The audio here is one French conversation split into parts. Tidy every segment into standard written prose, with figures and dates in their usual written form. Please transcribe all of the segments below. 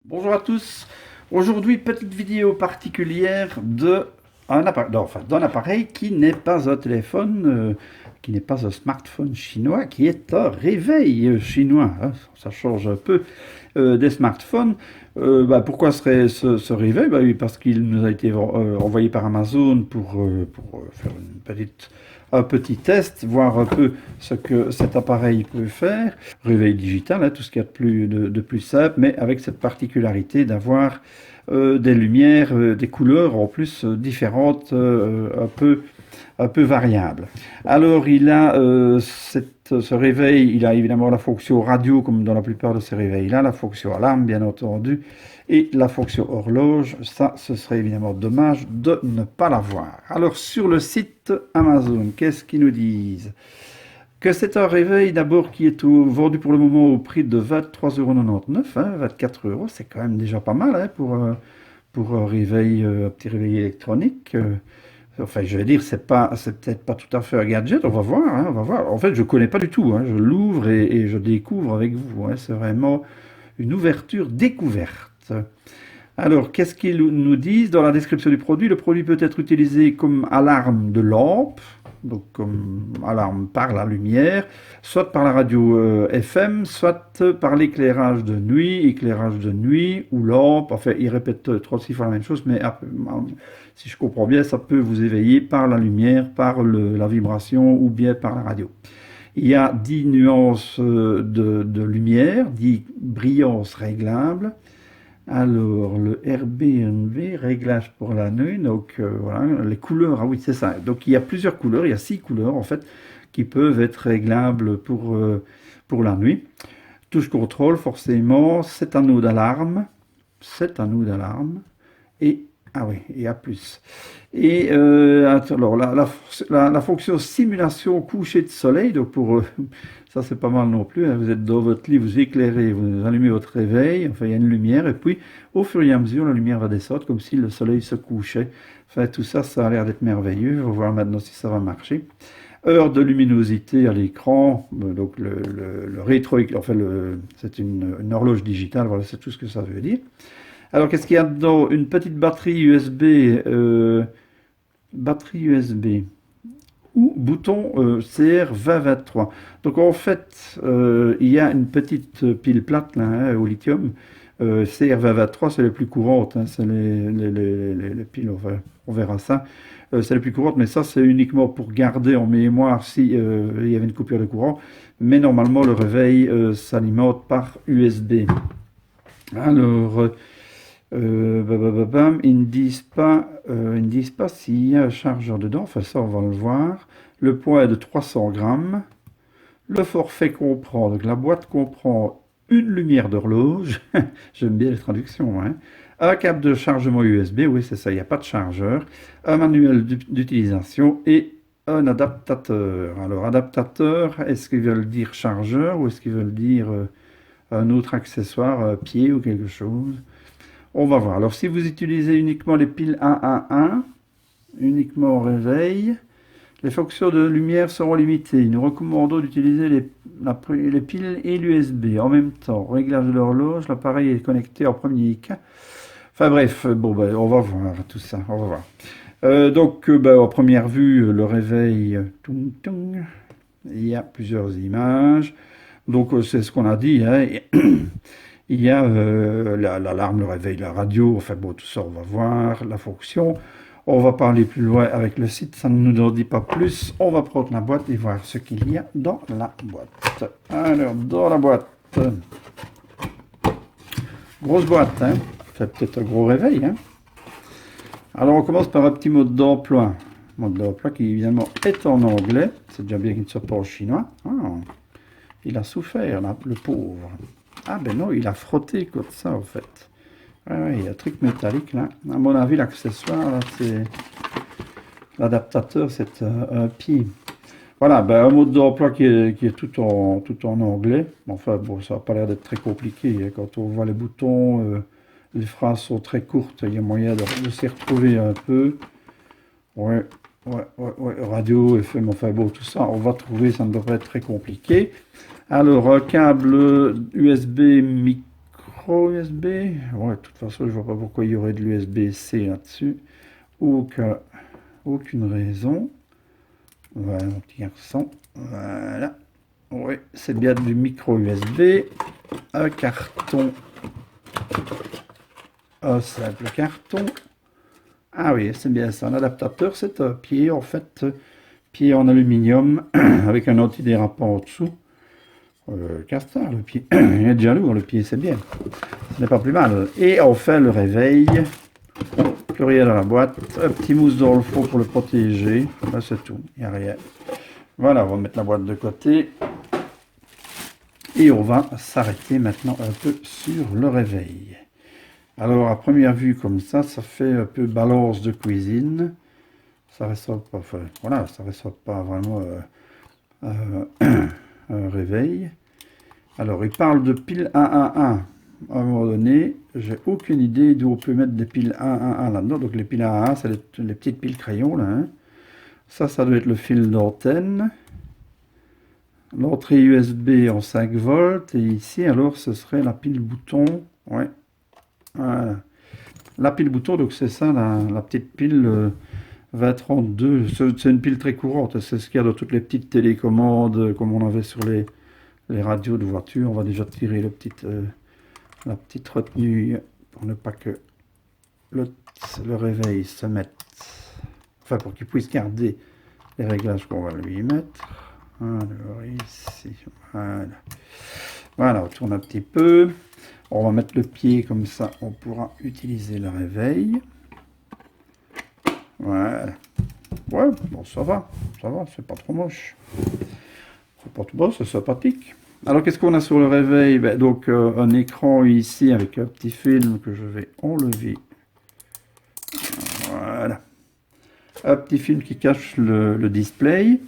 Bonjour à tous. Aujourd'hui, petite vidéo particulière d'un appareil qui n'est pas un téléphone, qui n'est pas un smartphone chinois, qui est un réveil chinois, hein. Ça change un peu des smartphones. Pourquoi serait ce réveil? Oui, parce qu'il nous a été envoyé par Amazon pour faire un petit test, voir un peu ce que cet appareil peut faire. Réveil digital, hein, tout ce qu'il y a de plus simple, mais avec cette particularité d'avoir des lumières, des couleurs en plus différentes, un peu variables. Alors ce réveil, il a évidemment la fonction radio comme dans la plupart de ces réveils-là, la fonction alarme bien entendu, et la fonction horloge. Ça, ce serait évidemment dommage de ne pas l'avoir. Alors sur le site Amazon, qu'est-ce qu'ils nous disent? Que c'est un réveil d'abord qui est vendu pour le moment au prix de 23,99 €, hein, 24 euros, c'est quand même déjà pas mal, hein, pour un réveil, un petit réveil électronique. Enfin, je vais dire, c'est peut-être pas tout à fait un gadget, on va voir, hein, on va voir. En fait, je connais pas du tout, hein, je l'ouvre et je découvre avec vous, hein, c'est vraiment une ouverture découverte. Alors, qu'est-ce qu'ils nous disent dans la description du produit? Le produit peut être utilisé comme alarme de lampe, donc comme alarme par la lumière, soit par la radio FM, soit par éclairage de nuit ou lampe. Enfin, il répète 36 fois la même chose, mais si je comprends bien, ça peut vous éveiller par la lumière, par la vibration ou bien par la radio. Il y a 10 nuances de lumière, 10 brillances réglables. Alors, le RBNV, réglage pour la nuit, donc voilà, les couleurs, ah oui, c'est ça. Donc, il y a plusieurs couleurs, il y a 6 couleurs en fait, qui peuvent être réglables pour la nuit. Touche contrôle, forcément, 7 anneaux d'alarme, 7 anneaux d'alarme, et, ah oui, il y a plus. Et alors, la fonction simulation coucher de soleil, donc ça c'est pas mal non plus, hein. Vous êtes dans votre lit, vous éclairez, vous allumez votre réveil, enfin il y a une lumière, et puis au fur et à mesure, la lumière va descendre comme si le soleil se couchait. Enfin tout ça, ça a l'air d'être merveilleux. On va voir maintenant si ça va marcher. Heure de luminosité à l'écran, donc le rétro, enfin c'est une horloge digitale, voilà, c'est tout ce que ça veut dire. Alors qu'est-ce qu'il y a dedans? Une petite batterie USB ou bouton CR2023. Donc en fait, il y a une petite pile plate là, hein, au lithium. CR2023, c'est les plus courantes, hein, c'est les piles, enfin, on verra ça. C'est les plus courantes, mais ça c'est uniquement pour garder en mémoire si il y avait une coupure de courant. Mais normalement, le réveil s'alimente par USB. Alors, ils ne disent pas s'il y a un chargeur dedans, enfin ça on va le voir. Le poids est de 300 grammes. Le forfait comprend, donc la boîte comprend une lumière d'horloge, j'aime bien les traductions, hein. Un câble de chargement USB, oui c'est ça, il n'y a pas de chargeur, un manuel d'utilisation et un adaptateur. Alors adaptateur, est-ce qu'ils veulent dire chargeur ou est-ce qu'ils veulent dire un autre accessoire, un pied ou quelque chose? On va voir. Alors, si vous utilisez uniquement les piles 111, uniquement au réveil, les fonctions de lumière seront limitées. Nous recommandons d'utiliser les piles et l'USB en même temps. Réglage de l'horloge, l'appareil est connecté en premier cas. Enfin bref, bon, on va voir tout ça. On va voir. En première vue, le réveil, il y a plusieurs images. Donc, c'est ce qu'on a dit, hein. Il y a l'alarme, le réveil, la radio, enfin bon, tout ça, on va voir, la fonction. On va parler plus loin avec le site, ça ne nous en dit pas plus. On va prendre la boîte et voir ce qu'il y a dans la boîte. Alors, dans la boîte, grosse boîte, hein. Ça fait peut-être un gros réveil, hein. Alors, on commence par un petit mode d'emploi. Mode d'emploi qui, évidemment, est en anglais. C'est déjà bien qu'il ne soit pas en chinois. Ah, il a souffert, là, le pauvre. Ah ben non, il a frotté comme ça en fait. Ouais, il y a un truc métallique là. À mon avis, l'accessoire, là, c'est l'adaptateur, c'est un pied. Voilà, ben, un mode d'emploi qui est tout en anglais. Enfin bon, ça n'a pas l'air d'être très compliqué, hein. Quand on voit les boutons, les phrases sont très courtes, il y a moyen de s'y retrouver un peu. Ouais, radio, FM, enfin bon, tout ça, on va trouver, ça ne devrait pas être très compliqué. Alors, un câble USB micro micro USB. Ouais, de toute façon, je vois pas pourquoi il y aurait de l'USB-C là-dessus. Aucune raison. Voilà, mon petit garçon. Voilà. Oui, c'est bien du micro USB. Un carton. Un simple carton. Ah oui, c'est bien ça. Un adaptateur, c'est un pied, en fait, pied en aluminium avec un antidérapant en dessous. Castor, le pied. Il est déjà lourd, le pied, c'est bien. Ce n'est pas plus mal. Et enfin, le réveil. Plus rien dans la boîte. Un petit mousse dans le fond pour le protéger. Là, c'est tout. Il n'y a rien. Voilà, on va mettre la boîte de côté. Et on va s'arrêter maintenant un peu sur le réveil. Alors, à première vue, comme ça fait un peu balance de cuisine. Ça ressort pas, enfin, voilà, ça ressort pas vraiment un réveil. Alors, il parle de pile 111. À un moment donné, j'ai aucune idée d'où on peut mettre des piles 111 là-dedans. Donc, les piles 111, c'est les petites piles crayons, là. Hein. Ça doit être le fil d'antenne. L'entrée USB en 5 volts. Et ici, alors, ce serait la pile bouton. Ouais. Voilà. La pile bouton, donc c'est ça, la petite pile 2032. C'est une pile très courante. C'est ce qu'il y a dans toutes les petites télécommandes, comme on avait sur les radios de voiture. On va déjà tirer la petite retenue pour ne pas que le réveil se mette. Enfin, pour qu'il puisse garder les réglages qu'on va lui mettre. Alors ici, voilà. Voilà, on tourne un petit peu. On va mettre le pied comme ça, on pourra utiliser le réveil. Voilà. Ouais, bon, ça va, c'est pas trop moche. C'est pas trop bon, c'est sympathique. Alors, qu'est-ce qu'on a sur le réveil? Ben, donc, un écran ici avec un petit film que je vais enlever. Voilà. Un petit film qui cache le display.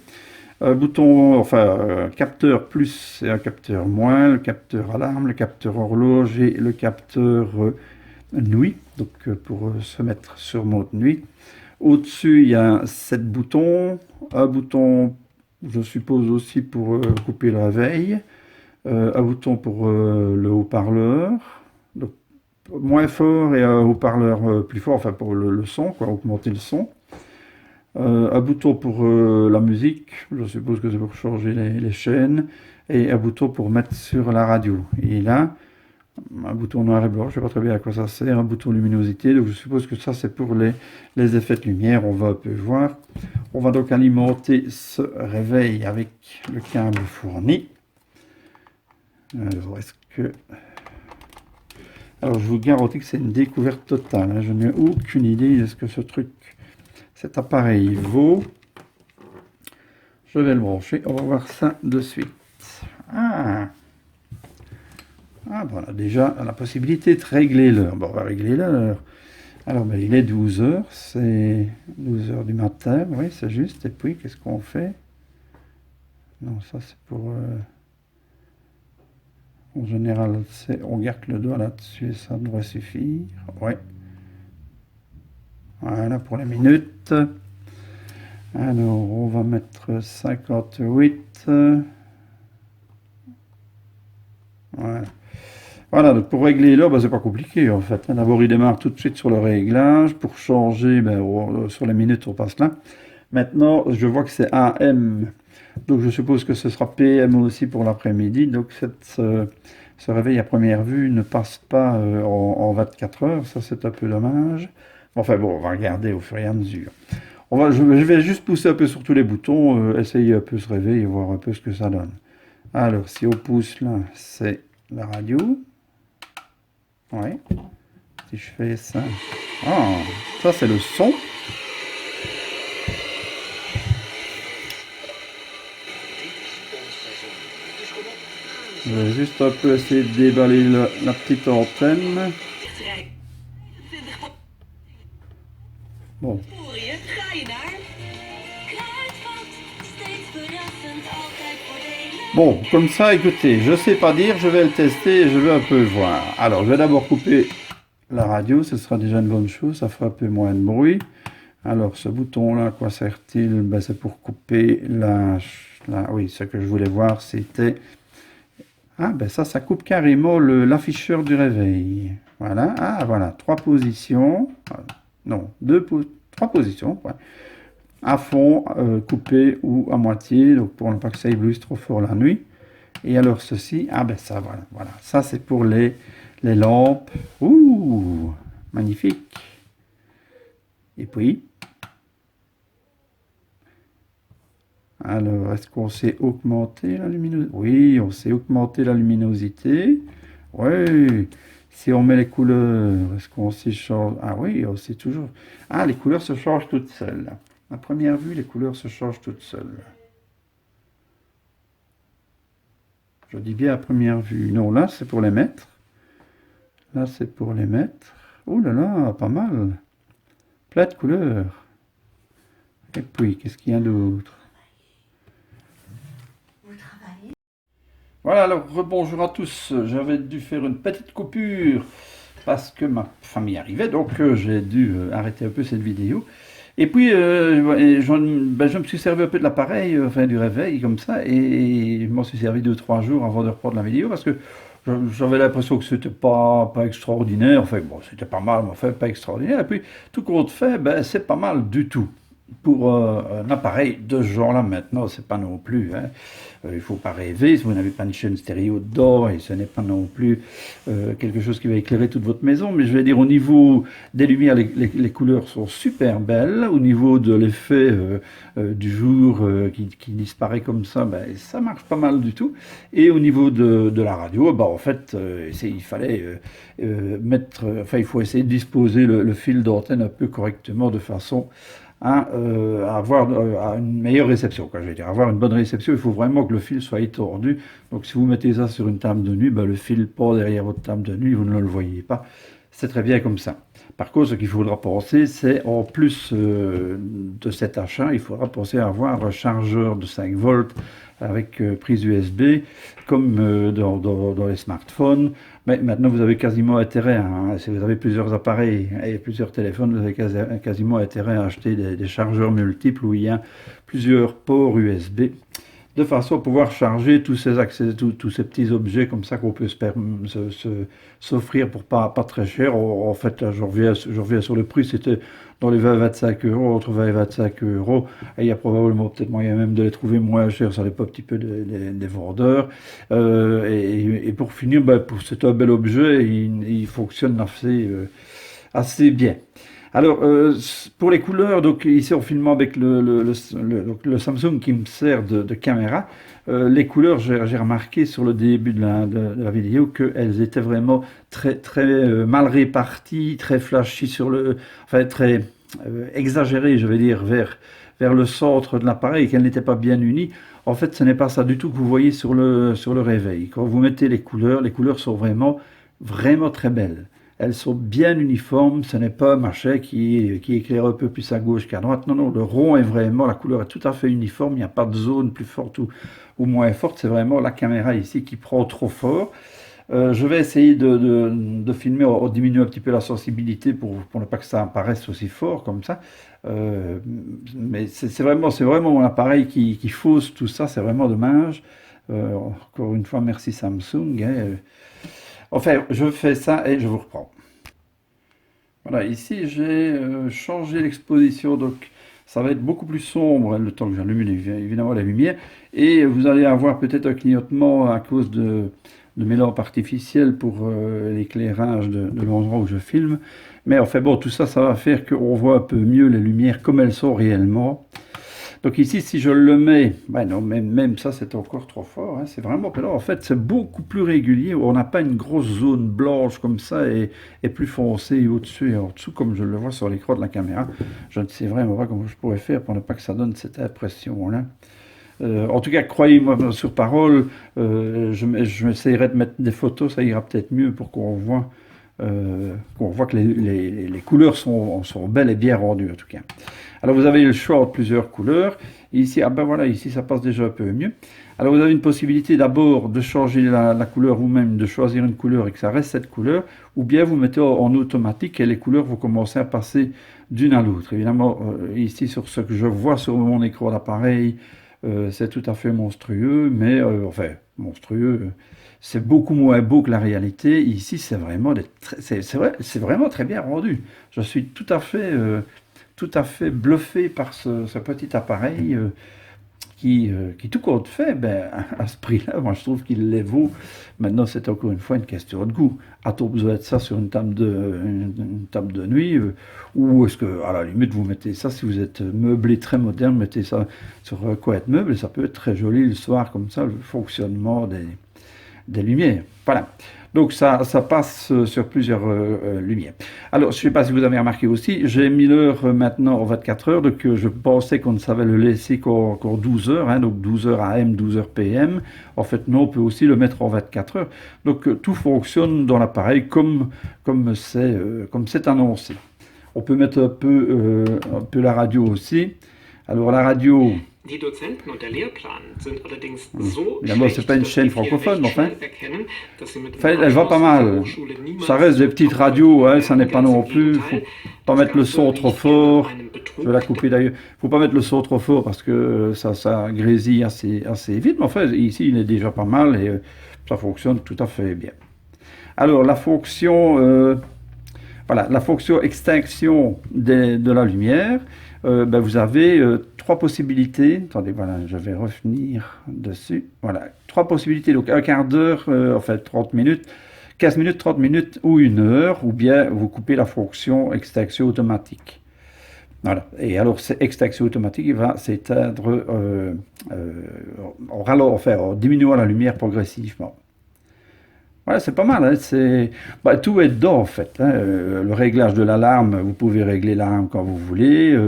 Un bouton, enfin, capteur plus et un capteur moins, le capteur alarme, le capteur horloge et le capteur nuit, donc pour se mettre sur mode nuit. Au-dessus, il y a 7 boutons, un bouton, je suppose aussi pour couper le réveil, un bouton pour le haut-parleur, donc moins fort et un haut-parleur plus fort, enfin pour le son, quoi, augmenter le son. Un bouton pour la musique, je suppose que c'est pour changer les chaînes, et un bouton pour mettre sur la radio. Et là, un bouton noir et blanc, je ne sais pas très bien à quoi ça sert, un bouton luminosité, donc je suppose que ça c'est pour les effets de lumière, on va un peu voir. On va donc alimenter ce réveil avec le câble fourni. Alors, est-ce que... Alors, je vous garantis que c'est une découverte totale, hein. Je n'ai aucune idée de ce que ce truc... Cet appareil vaut. Je vais le brancher. On va voir ça de suite. Ah, bon, on a déjà la possibilité de régler l'heure. Bon, on va régler l'heure. Alors, ben, il est 12 h. C'est 12 h du matin. Oui, c'est juste. Et puis, qu'est-ce qu'on fait? Non, ça, c'est pour... En général, on garde le doigt là-dessus. Ça devrait suffire. Oui. Voilà pour les minutes. Alors, on va mettre 58. Voilà. Voilà, donc pour régler l'heure, ben, c'est pas compliqué en fait. D'abord, il démarre tout de suite sur le réglage. Pour changer, ben, sur les minutes, on passe là. Maintenant, je vois que c'est AM. Donc, je suppose que ce sera PM aussi pour l'après-midi. Donc, ce réveil à première vue ne passe pas en 24 heures. Ça, c'est un peu dommage. Enfin bon, on va regarder au fur et à mesure. Je vais juste pousser un peu sur tous les boutons, essayer un peu ce réveil et voir un peu ce que ça donne. Alors, si on pousse là, c'est la radio. Oui. Si je fais ça... Ah, ça c'est le son. Je vais juste un peu essayer de déballer la petite antenne. Bon. Bon, comme ça, écoutez, je sais pas dire, je vais le tester et je vais un peu voir. Alors, je vais d'abord couper la radio, ce sera déjà une bonne chose, ça fera un peu moins de bruit. Alors, ce bouton-là, à quoi sert-il? Ben, c'est pour couper oui, ce que je voulais voir, c'était... Ah, ben ça coupe carrément l'afficheur du réveil. Voilà, ah, voilà, trois positions. Non, trois positions. Ouais. À fond, coupé ou à moitié, donc pour ne pas que ça éblouisse trop fort la nuit. Et alors ceci, ah ben ça, voilà, voilà. Ça c'est pour les lampes. Ouh, magnifique. Et puis, alors, est-ce qu'on sait augmenter la luminosité? Oui, on sait augmenter la luminosité. Oui, si on met les couleurs, est-ce qu'on sait changer? Ah oui, on sait toujours. Ah, les couleurs se changent toutes seules. À première vue, les couleurs se changent toutes seules. Je dis bien à première vue. Non, là, c'est pour les mettre. Là, c'est pour les mettre. Oh là là, pas mal. Plein de couleurs. Et puis, qu'est-ce qu'il y a d'autre? Voilà, alors rebonjour à tous. J'avais dû faire une petite coupure parce que ma famille arrivait, donc j'ai dû arrêter un peu cette vidéo. Et puis, je me suis servi un peu de l'appareil, enfin du réveil, comme ça, et je m'en suis servi 2 3 jours avant de reprendre la vidéo parce que j'avais l'impression que c'était pas extraordinaire. Enfin, bon, c'était pas mal, mais enfin, pas extraordinaire. Et puis, tout compte fait, ben, c'est pas mal du tout. Pour un appareil de ce genre-là, maintenant, c'est pas non plus. Hein. Il ne faut pas rêver, si vous n'avez pas une chaîne stéréo dedans, et ce n'est pas non plus quelque chose qui va éclairer toute votre maison, mais je vais dire au niveau des lumières, les couleurs sont super belles, au niveau de l'effet du jour qui disparaît comme ça, ben, ça marche pas mal du tout, et au niveau de la radio, ben, en fait, il fallait il faut essayer de disposer le fil d'antenne un peu correctement de façon à avoir à une meilleure réception. Quoi, je veux dire, avoir une bonne réception, il faut vraiment que le fil soit étendu. Donc si vous mettez ça sur une table de nuit, ben, le fil part derrière votre table de nuit, vous ne le voyez pas. C'est très bien comme ça. Par contre, ce qu'il faudra penser, c'est en plus de cet achat, il faudra penser à avoir un chargeur de 5 volts avec prise USB, comme dans les smartphones. Mais maintenant, vous avez quasiment intérêt, hein, si vous avez plusieurs appareils et plusieurs téléphones, vous avez quasiment intérêt à acheter des chargeurs multiples où il y a plusieurs ports USB, de façon à pouvoir charger tous ces accès, tous ces petits objets comme ça qu'on peut s'offrir pour pas très cher. En fait, là, je reviens sur le prix, c'était dans les 20-25 euros, entre 20 et 25 euros. Et il y a probablement peut-être moyen même de les trouver moins chers, ça dépend un petit peu des vendeurs. Et pour finir, ben, c'est un bel objet, il fonctionne assez bien. Alors, pour les couleurs, donc ici en filmant avec le Samsung qui me sert de caméra, les couleurs, j'ai remarqué sur le début de la vidéo qu'elles étaient vraiment très mal réparties, très flashy enfin très exagérées, je vais dire, vers le centre de l'appareil et qu'elles n'étaient pas bien unies. En fait, ce n'est pas ça du tout que vous voyez sur le réveil. Quand vous mettez les couleurs sont vraiment très belles. Elles sont bien uniformes, ce n'est pas un machin qui éclaire un peu plus à gauche qu'à droite. Non, non, le rond est vraiment, la couleur est tout à fait uniforme, il n'y a pas de zone plus forte ou moins forte, c'est vraiment la caméra ici qui prend trop fort. Je vais essayer de filmer en diminuant un petit peu la sensibilité pour ne pas que ça apparaisse aussi fort comme ça. Mais c'est vraiment mon appareil qui fausse tout ça, c'est vraiment dommage. Encore une fois, merci Samsung. Hein. Enfin, je fais ça et je vous reprends. Voilà, ici j'ai changé l'exposition, donc ça va être beaucoup plus sombre le temps que j'allume évidemment la lumière. Et vous allez avoir peut-être un clignotement à cause de mes lampes artificielles pour l'éclairage de l'endroit où je filme. Mais enfin bon, tout ça, ça va faire qu'on voit un peu mieux les lumières comme elles sont réellement. Donc ici, si je le mets, ben non, même ça, c'est encore trop fort. Hein, c'est vraiment, là, en fait, c'est beaucoup plus régulier. On n'a pas une grosse zone blanche comme ça et plus foncée au-dessus et en dessous, comme je le vois sur l'écran de la caméra. Je ne sais vraiment pas comment je pourrais faire pour ne pas que ça donne cette impression-là. En tout cas, croyez-moi sur parole, je m'essayerai de mettre des photos, ça ira peut-être mieux pour qu'on voit que les couleurs sont bel et bien rendues en tout cas. Alors vous avez le choix de plusieurs couleurs. Ici, ah ben voilà, ici ça passe déjà un peu mieux. Alors vous avez une possibilité d'abord de changer la couleur vous-même, de choisir une couleur et que ça reste cette couleur, ou bien vous mettez en automatique et les couleurs vont commencer à passer d'une à l'autre. Évidemment, ici sur ce que je vois sur mon écran d'appareil, c'est tout à fait monstrueux, mais enfin, monstrueux, c'est beaucoup moins beau que la réalité. Ici, c'est vraiment, c'est vrai, c'est vraiment très bien rendu. Je suis tout à fait bluffé par ce petit appareil qui tout compte fait, ben, à ce prix-là, moi je trouve qu'il les vaut. Maintenant, c'est encore une fois une question de goût. A-t-on besoin de ça sur une table de nuit ou est-ce que, à la limite, vous mettez ça, si vous êtes meublé très moderne, mettez ça sur quoi être meuble et ça peut être très joli le soir comme ça, le fonctionnement des lumières. Voilà. Donc ça passe sur plusieurs lumières. Alors, je ne sais pas si vous avez remarqué aussi, j'ai mis l'heure maintenant en 24 heures, donc je pensais qu'on ne savait le laisser qu'en 12 heures, hein, donc 12 heures AM, 12 heures PM. En fait, non, on peut aussi le mettre en 24 heures. Donc tout fonctionne dans l'appareil comme c'est annoncé. On peut mettre un peu la radio aussi. Alors la radio... Die Dozenten und der Lehrplan sind allerdings so D'abord, c'est pas une chaîne francophone, mais enfin, erkennen, dass sie mit dem elle va pas mal. Ça reste des petites radios, hein, ça n'est pas non plus. Faut pas mettre le son trop fort. Je vais la couper d'ailleurs. Faut pas mettre le son trop fort parce que ça grésille assez vite. Mais enfin, ici, il est déjà pas mal et ça fonctionne tout à fait bien. Alors, voilà, la fonction extinction de la lumière. Ben, vous avez trois possibilités. Attendez, voilà, je vais revenir dessus. Voilà, trois possibilités. Donc, un quart d'heure, en fait, 30 minutes, 15 minutes, 30 minutes ou une heure, ou bien vous coupez la fonction extinction automatique. Voilà. Et alors, cette extinction automatique, il va s'éteindre en diminuant la lumière progressivement. Ouais, c'est pas mal, hein, tout est dedans en fait, hein. Le réglage de l'alarme, vous pouvez régler l'alarme quand vous voulez,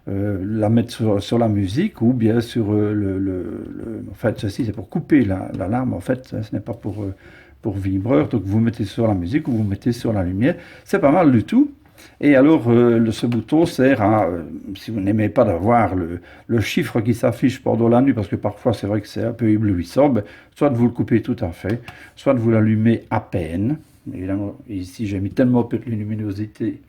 la mettre sur la musique ou bien sur en fait, ceci c'est pour couper l'alarme, en fait, hein, ce n'est pas pour vibreur, donc vous mettez sur la musique ou vous mettez sur la lumière, c'est pas mal du tout. Et alors, ce bouton sert à, si vous n'aimez pas d'avoir le chiffre qui s'affiche pendant la nuit, parce que parfois c'est vrai que c'est un peu éblouissant, ben, soit vous le coupez tout à fait, soit vous l'allumez à peine. Évidemment, ici j'ai mis tellement peu de luminosité,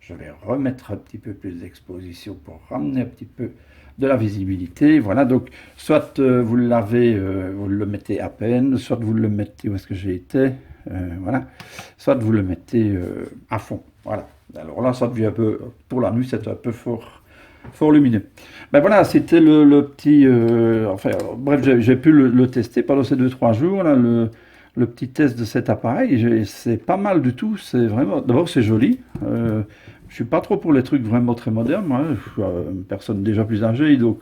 je vais remettre un petit peu plus d'exposition pour ramener un petit peu de la visibilité. Voilà, donc soit vous le mettez à peine, soit vous le mettez, où est-ce que j'ai été, voilà, soit vous le mettez à fond. Voilà. Alors là, ça devient un peu, pour la nuit, c'est un peu fort lumineux. Ben voilà, c'était le petit, bref, j'ai pu le tester pendant ces 2-3 jours, là, le petit test de cet appareil. C'est pas mal du tout, c'est vraiment, d'abord c'est joli. Je suis pas trop pour les trucs vraiment très modernes, moi, je suis une personne déjà plus âgée, donc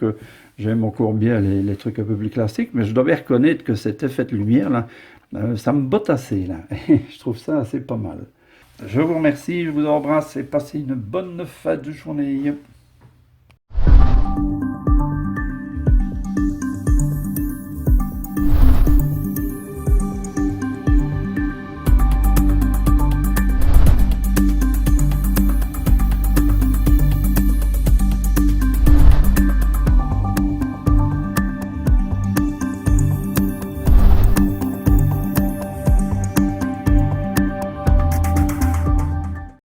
j'aime encore bien les trucs un peu plus classiques, mais je dois bien reconnaître que cet effet de lumière, là, ça me botte assez, là. Je trouve ça assez pas mal. Je vous remercie, je vous embrasse et passez une bonne fin de journée.